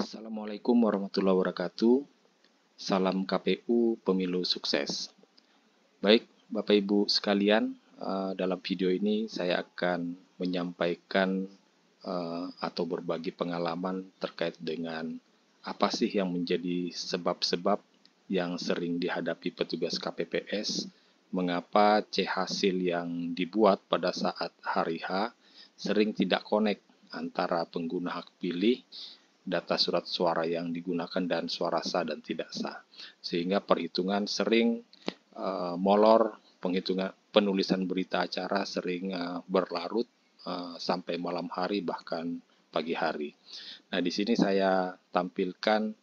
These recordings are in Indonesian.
Assalamualaikum warahmatullahi wabarakatuh. Salam KPU Pemilu Sukses. Baik, Bapak Ibu sekalian, dalam video ini saya akan menyampaikan atau berbagi pengalaman terkait dengan apa sih yang menjadi sebab-sebab yang sering dihadapi petugas KPPS, mengapa C-hasil yang dibuat pada saat hari H sering tidak connect antara pengguna hak pilih, data surat suara yang digunakan, dan suara sah dan tidak sah, sehingga perhitungan sering molor, penulisan berita acara sering berlarut sampai malam hari bahkan pagi hari. Nah, di sini saya tampilkan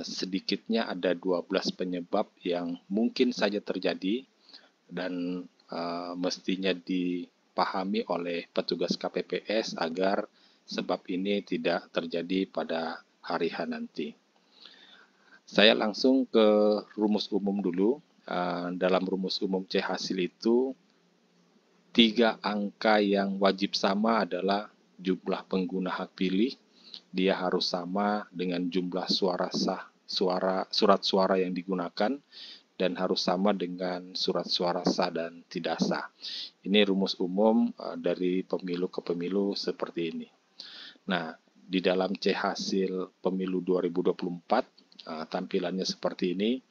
sedikitnya ada 12 penyebab yang mungkin saja terjadi dan mestinya dipahami oleh petugas KPPS agar sebab ini tidak terjadi pada hari H nanti. Saya langsung ke rumus umum dulu. Dalam rumus umum C hasil itu, 3 angka yang wajib sama adalah jumlah pengguna hak pilih, dia harus sama dengan jumlah surat suara yang digunakan, dan harus sama dengan surat suara sah dan tidak sah. Ini rumus umum dari pemilu ke pemilu seperti ini. Nah, di dalam C hasil pemilu 2024, tampilannya seperti ini,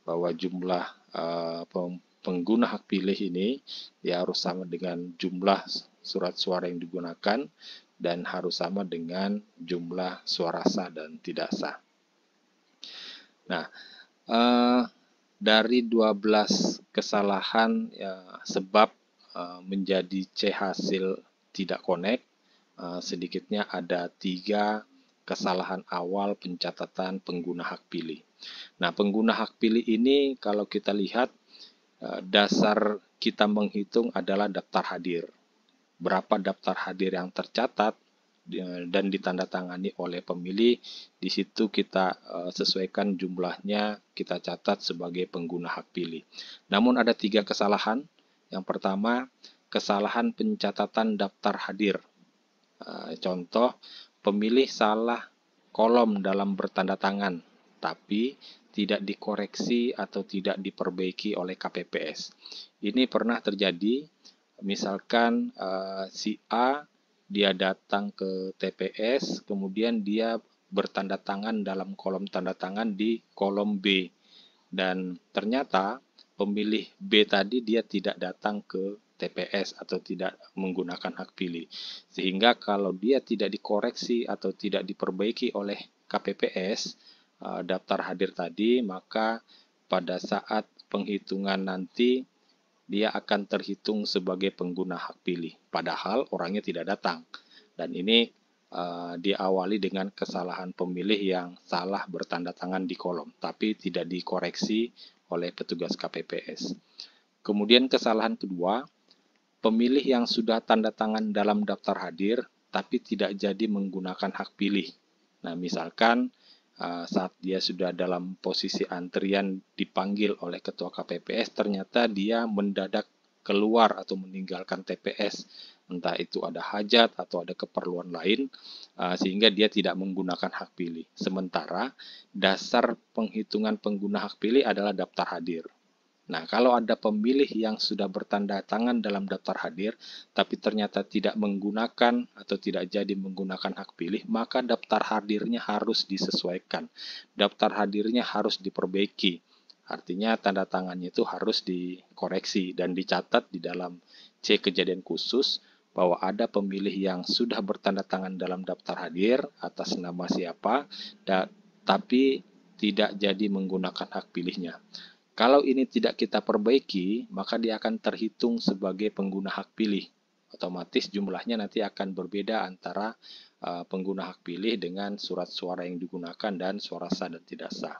bahwa jumlah pengguna hak pilih ini ya harus sama dengan jumlah surat suara yang digunakan dan harus sama dengan jumlah suara sah dan tidak sah. Nah, dari 12 kesalahan sebab menjadi C hasil tidak connect, sedikitnya ada 3 kesalahan awal pencatatan pengguna hak pilih. Nah, pengguna hak pilih ini kalau kita lihat dasar kita menghitung adalah daftar hadir. Berapa daftar hadir yang tercatat dan ditandatangani oleh pemilih, di situ kita sesuaikan jumlahnya, kita catat sebagai pengguna hak pilih. Namun ada 3 kesalahan. Yang pertama, kesalahan pencatatan daftar hadir. Contoh, pemilih salah kolom dalam bertanda tangan, tapi tidak dikoreksi atau tidak diperbaiki oleh KPPS. Ini pernah terjadi, misalkan si A dia datang ke TPS, kemudian dia bertanda tangan dalam kolom tanda tangan di kolom B, dan ternyata pemilih B tadi dia tidak datang ke TPS atau tidak menggunakan hak pilih, sehingga kalau dia tidak dikoreksi atau tidak diperbaiki oleh KPPS daftar hadir tadi, maka pada saat penghitungan nanti dia akan terhitung sebagai pengguna hak pilih, padahal orangnya tidak datang. Dan ini diawali dengan kesalahan pemilih yang salah bertanda tangan di kolom, tapi tidak dikoreksi oleh petugas KPPS. Kemudian kesalahan kedua, pemilih yang sudah tanda tangan dalam daftar hadir, tapi tidak jadi menggunakan hak pilih. Nah, misalkan saat dia sudah dalam posisi antrian dipanggil oleh ketua KPPS, ternyata dia mendadak keluar atau meninggalkan TPS, entah itu ada hajat atau ada keperluan lain, sehingga dia tidak menggunakan hak pilih. Sementara dasar penghitungan pengguna hak pilih adalah daftar hadir. Nah, kalau ada pemilih yang sudah bertanda tangan dalam daftar hadir, tapi ternyata tidak menggunakan atau tidak jadi menggunakan hak pilih, maka daftar hadirnya harus disesuaikan. Daftar hadirnya harus diperbaiki. Artinya tanda tangannya itu harus dikoreksi dan dicatat di dalam C kejadian khusus bahwa ada pemilih yang sudah bertanda tangan dalam daftar hadir atas nama siapa, tapi tidak jadi menggunakan hak pilihnya. Kalau ini tidak kita perbaiki, maka dia akan terhitung sebagai pengguna hak pilih. Otomatis jumlahnya nanti akan berbeda antara pengguna hak pilih dengan surat suara yang digunakan dan suara sah dan tidak sah.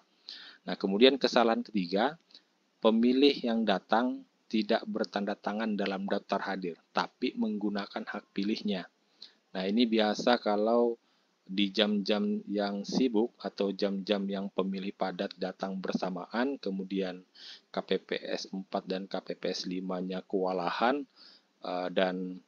Nah, kemudian kesalahan ketiga, pemilih yang datang tidak bertanda tangan dalam daftar hadir, tapi menggunakan hak pilihnya. Nah, ini biasa kalau di jam-jam yang sibuk atau jam-jam yang pemilih padat datang bersamaan, kemudian KPPS 4 dan KPPS 5-nya kewalahan dan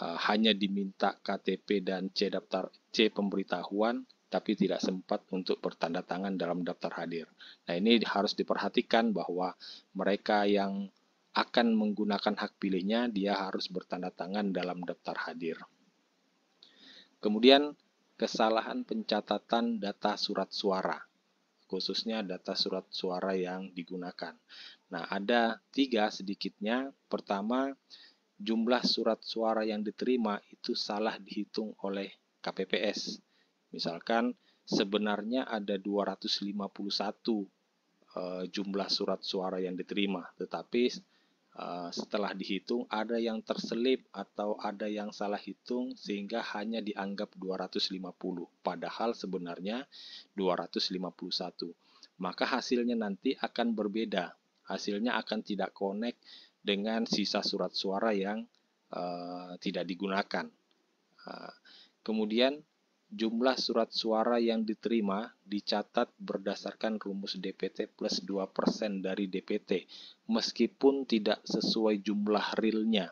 hanya diminta KTP dan C pemberitahuan, tapi tidak sempat untuk bertanda tangan dalam daftar hadir. Nah, ini harus diperhatikan bahwa mereka yang akan menggunakan hak pilihnya, dia harus bertanda tangan dalam daftar hadir. Kemudian, kesalahan pencatatan data surat suara, khususnya data surat suara yang digunakan. Nah, ada 3 sedikitnya. Pertama, jumlah surat suara yang diterima itu salah dihitung oleh KPPS. Misalkan sebenarnya ada 251 jumlah surat suara yang diterima, tetapi setelah dihitung ada yang terselip atau ada yang salah hitung sehingga hanya dianggap 250, padahal sebenarnya 251. Maka hasilnya nanti akan berbeda. Hasilnya akan tidak connect dengan sisa surat suara yang tidak digunakan. Kemudian jumlah surat suara yang diterima dicatat berdasarkan rumus DPT plus 2% dari DPT, meskipun tidak sesuai jumlah realnya.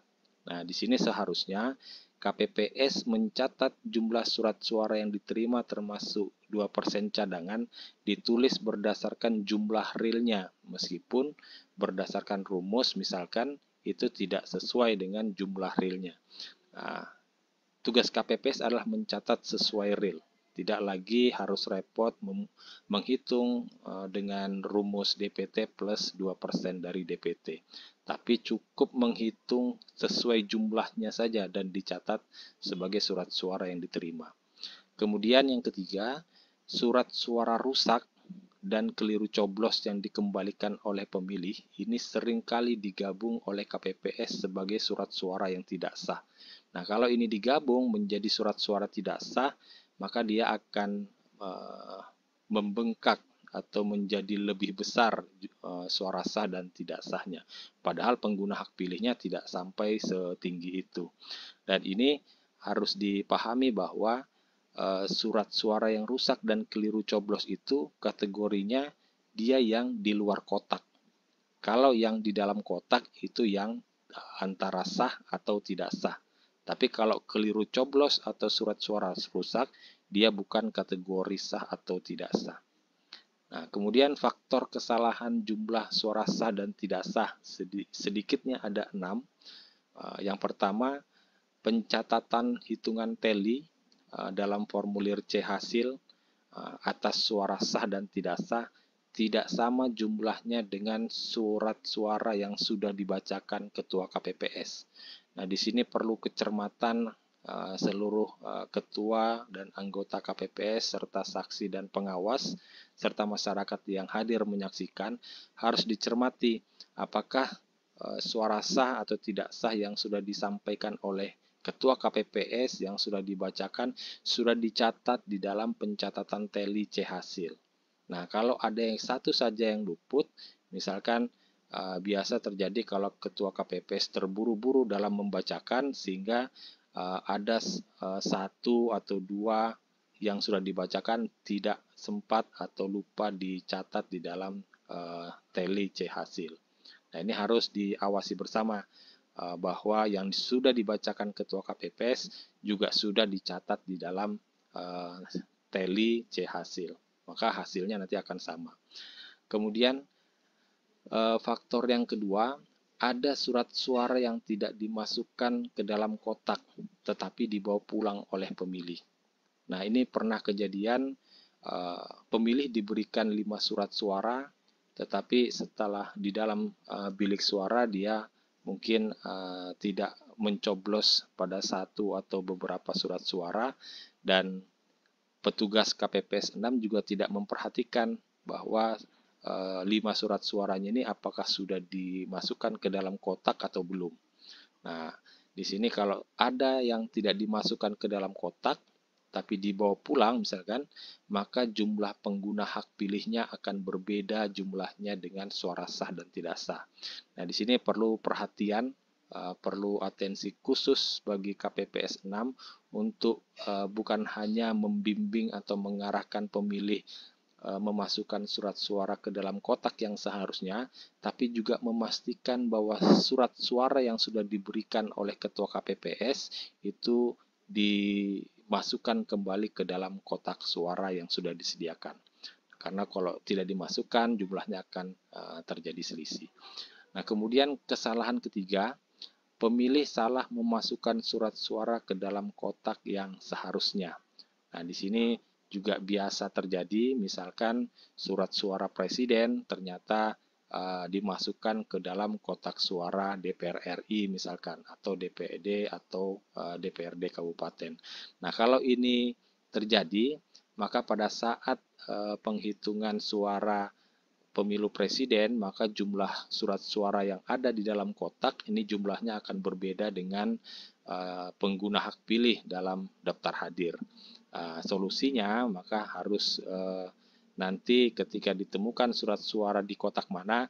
Nah, di sini seharusnya KPPS mencatat jumlah surat suara yang diterima termasuk 2% cadangan ditulis berdasarkan jumlah realnya, meskipun berdasarkan rumus misalkan itu tidak sesuai dengan jumlah realnya. Nah, tugas KPPS adalah mencatat sesuai real. Tidak lagi harus repot menghitung dengan rumus DPT plus 2% dari DPT. Tapi cukup menghitung sesuai jumlahnya saja dan dicatat sebagai surat suara yang diterima. Kemudian yang ketiga, surat suara rusak dan keliru coblos yang dikembalikan oleh pemilih ini seringkali digabung oleh KPPS sebagai surat suara yang tidak sah. Nah, kalau ini digabung menjadi surat suara tidak sah, maka dia akan membengkak atau menjadi lebih besar suara sah dan tidak sahnya. Padahal pengguna hak pilihnya tidak sampai setinggi itu. Dan ini harus dipahami bahwa surat suara yang rusak dan keliru coblos itu kategorinya dia yang di luar kotak. Kalau yang di dalam kotak itu yang antara sah atau tidak sah. Tapi kalau keliru coblos atau surat suara rusak, dia bukan kategori sah atau tidak sah. Nah, kemudian faktor kesalahan jumlah suara sah dan tidak sah sedikitnya ada 6. Yang pertama, pencatatan hitungan teli dalam formulir C hasil atas suara sah dan tidak sah tidak sama jumlahnya dengan surat suara yang sudah dibacakan Ketua KPPS. Nah, di sini perlu kecermatan seluruh ketua dan anggota KPPS serta saksi dan pengawas serta masyarakat yang hadir menyaksikan harus dicermati apakah suara sah atau tidak sah yang sudah disampaikan oleh Ketua KPPS yang sudah dibacakan sudah dicatat di dalam pencatatan teli C hasil. Nah, kalau ada yang satu saja yang luput, misalkan biasa terjadi kalau Ketua KPPS terburu-buru dalam membacakan sehingga ada satu atau dua yang sudah dibacakan tidak sempat atau lupa dicatat di dalam teli C hasil. Nah, ini harus diawasi bersama bahwa yang sudah dibacakan Ketua KPPS juga sudah dicatat di dalam teli C hasil. Maka hasilnya nanti akan sama. Kemudian faktor yang kedua, ada surat suara yang tidak dimasukkan ke dalam kotak tetapi dibawa pulang oleh pemilih. Nah, ini pernah kejadian pemilih diberikan 5 surat suara tetapi setelah di dalam bilik suara dia mungkin tidak mencoblos pada satu atau beberapa surat suara dan petugas KPPS 6 juga tidak memperhatikan bahwa 5 surat suaranya ini apakah sudah dimasukkan ke dalam kotak atau belum. Nah, di sini kalau ada yang tidak dimasukkan ke dalam kotak tapi dibawa pulang misalkan, maka jumlah pengguna hak pilihnya akan berbeda jumlahnya dengan suara sah dan tidak sah. Nah, di sini perlu perhatian, perlu atensi khusus bagi KPPS 6 untuk bukan hanya membimbing atau mengarahkan pemilih memasukkan surat suara ke dalam kotak yang seharusnya, tapi juga memastikan bahwa surat suara yang sudah diberikan oleh Ketua KPPS itu dimasukkan kembali ke dalam kotak suara yang sudah disediakan. Karena kalau tidak dimasukkan, jumlahnya akan terjadi selisih. Nah, kemudian kesalahan ketiga, pemilih salah memasukkan surat suara ke dalam kotak yang seharusnya. Nah, di sini juga biasa terjadi, misalkan surat suara presiden ternyata dimasukkan ke dalam kotak suara DPR RI misalkan, atau DPD atau DPRD kabupaten. Nah, kalau ini terjadi, maka pada saat penghitungan suara pemilu presiden, maka jumlah surat suara yang ada di dalam kotak ini jumlahnya akan berbeda dengan pengguna hak pilih dalam daftar hadir. Solusinya maka harus nanti ketika ditemukan surat suara di kotak mana,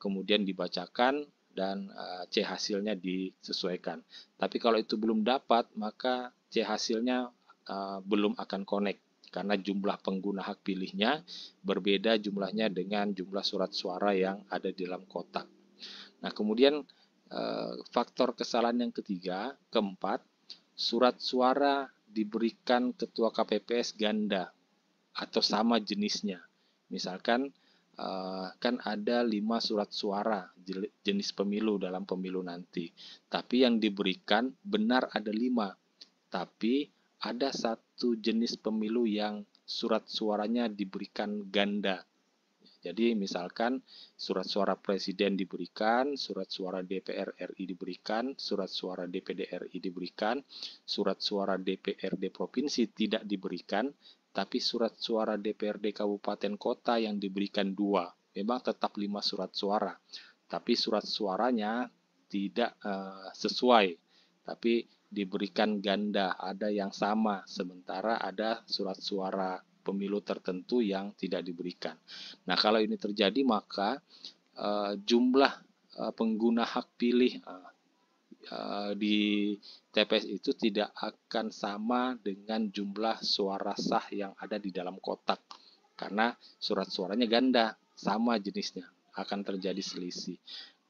kemudian dibacakan dan C hasilnya disesuaikan. Tapi kalau itu belum dapat, maka C hasilnya belum akan connect, karena jumlah pengguna hak pilihnya berbeda jumlahnya dengan jumlah surat suara yang ada di dalam kotak. Nah, kemudian faktor kesalahan yang keempat, surat suara diberikan ketua KPPS ganda atau sama jenisnya. Misalkan kan ada 5 surat suara jenis pemilu dalam pemilu nanti, tapi yang diberikan benar ada 5, tapi ada satu jenis pemilu yang surat suaranya diberikan ganda. Jadi misalkan surat suara presiden diberikan, surat suara DPR RI diberikan, surat suara DPD RI diberikan, surat suara DPRD provinsi tidak diberikan, tapi surat suara DPRD kabupaten kota yang diberikan 2. Memang tetap 5 surat suara, tapi surat suaranya tidak sesuai, tapi diberikan ganda, ada yang sama, sementara ada surat suara pemilu tertentu yang tidak diberikan. Nah, kalau ini terjadi maka jumlah pengguna hak pilih di TPS itu tidak akan sama dengan jumlah suara sah yang ada di dalam kotak, karena surat suaranya ganda, sama jenisnya, akan terjadi selisih.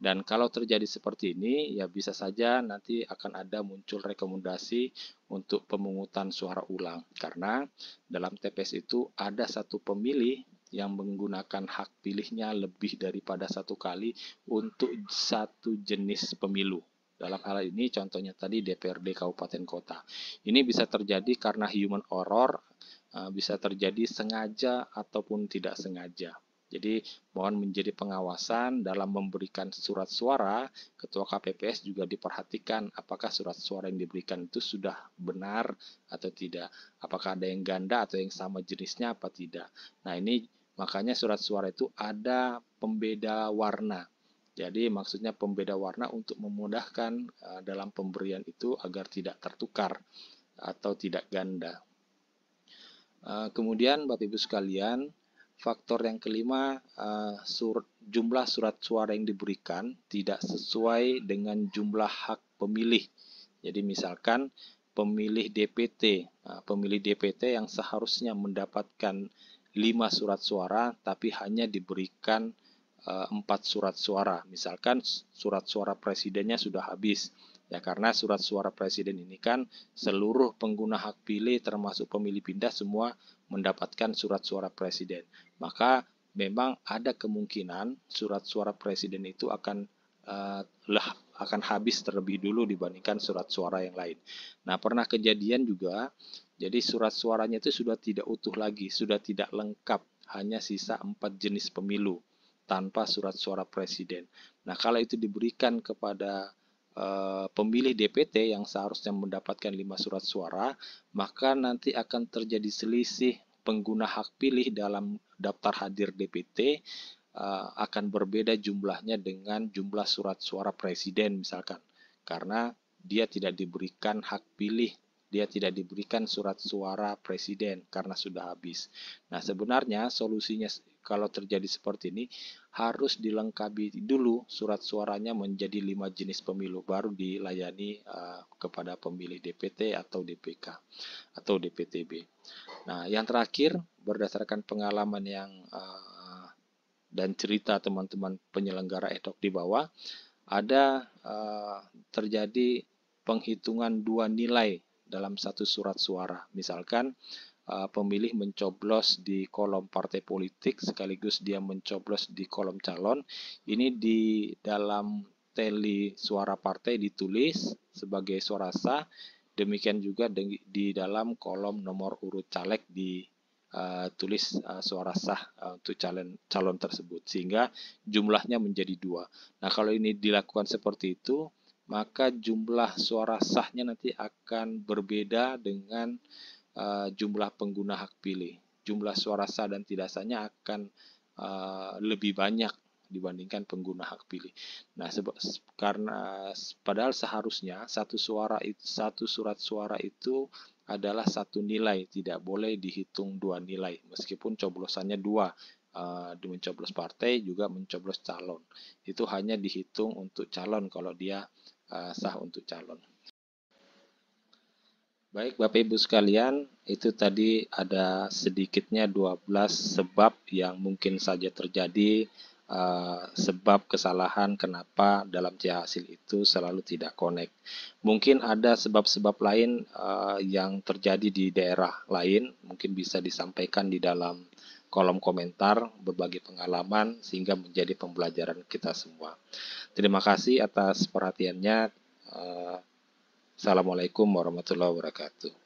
Dan kalau terjadi seperti ini, ya bisa saja nanti akan ada muncul rekomendasi untuk pemungutan suara ulang. Karena dalam TPS itu ada satu pemilih yang menggunakan hak pilihnya lebih daripada satu kali untuk satu jenis pemilu. Dalam hal ini contohnya tadi DPRD kabupaten kota. Ini bisa terjadi karena human error, bisa terjadi sengaja ataupun tidak sengaja. Jadi mohon menjadi pengawasan dalam memberikan surat suara, ketua KPPS juga diperhatikan apakah surat suara yang diberikan itu sudah benar atau tidak. Apakah ada yang ganda atau yang sama jenisnya apa tidak. Nah, ini makanya surat suara itu ada pembeda warna. Jadi maksudnya pembeda warna untuk memudahkan dalam pemberian itu agar tidak tertukar atau tidak ganda. Kemudian Bapak Ibu sekalian, faktor yang kelima, jumlah surat suara yang diberikan tidak sesuai dengan jumlah hak pemilih. Jadi misalkan pemilih DPT yang seharusnya mendapatkan 5 surat suara tapi hanya diberikan 4 surat suara. Misalkan surat suara presidennya sudah habis. Ya, karena surat suara presiden ini kan seluruh pengguna hak pilih termasuk pemilih pindah semua mendapatkan surat suara presiden. Maka memang ada kemungkinan surat suara presiden itu akan habis terlebih dulu dibandingkan surat suara yang lain. Nah, pernah kejadian juga, jadi surat suaranya itu sudah tidak utuh lagi, sudah tidak lengkap, hanya sisa 4 jenis pemilu tanpa surat suara presiden. Nah, kalau itu diberikan kepada pemilih DPT yang seharusnya mendapatkan 5 surat suara, maka nanti akan terjadi selisih pengguna hak pilih dalam daftar hadir DPT akan berbeda jumlahnya dengan jumlah surat suara presiden misalkan, karena dia tidak diberikan hak pilih, dia tidak diberikan surat suara presiden karena sudah habis. Nah, sebenarnya solusinya kalau terjadi seperti ini harus dilengkapi dulu surat suaranya menjadi 5 jenis pemilu, baru dilayani kepada pemilih DPT atau DPK atau DPTB. Nah, yang terakhir, berdasarkan pengalaman yang dan cerita teman-teman penyelenggara ad hoc di bawah, ada terjadi penghitungan 2 nilai dalam satu surat suara. Misalkan pemilih mencoblos di kolom partai politik sekaligus dia mencoblos di kolom calon. Ini di dalam teli suara partai ditulis sebagai suara sah. Demikian juga di dalam kolom nomor urut caleg tulis suara sah untuk calon tersebut, sehingga jumlahnya menjadi 2. Nah, kalau ini dilakukan seperti itu, maka jumlah suara sahnya nanti akan berbeda dengan jumlah pengguna hak pilih. Jumlah suara sah dan tidak sahnya akan lebih banyak dibandingkan pengguna hak pilih. Nah, karena padahal seharusnya satu surat suara itu adalah satu nilai, tidak boleh dihitung 2 nilai, meskipun coblosannya 2, mencoblos partai juga mencoblos calon. Itu hanya dihitung untuk calon kalau dia sah untuk calon. Baik Bapak Ibu sekalian, itu tadi ada sedikitnya 12 sebab yang mungkin saja terjadi, sebab kesalahan kenapa dalam hasil itu selalu tidak connect. Mungkin ada sebab-sebab lain yang terjadi di daerah lain, mungkin bisa disampaikan di dalam kolom komentar berbagi pengalaman sehingga menjadi pembelajaran kita semua. Terima kasih atas perhatiannya. Assalamualaikum warahmatullahi wabarakatuh.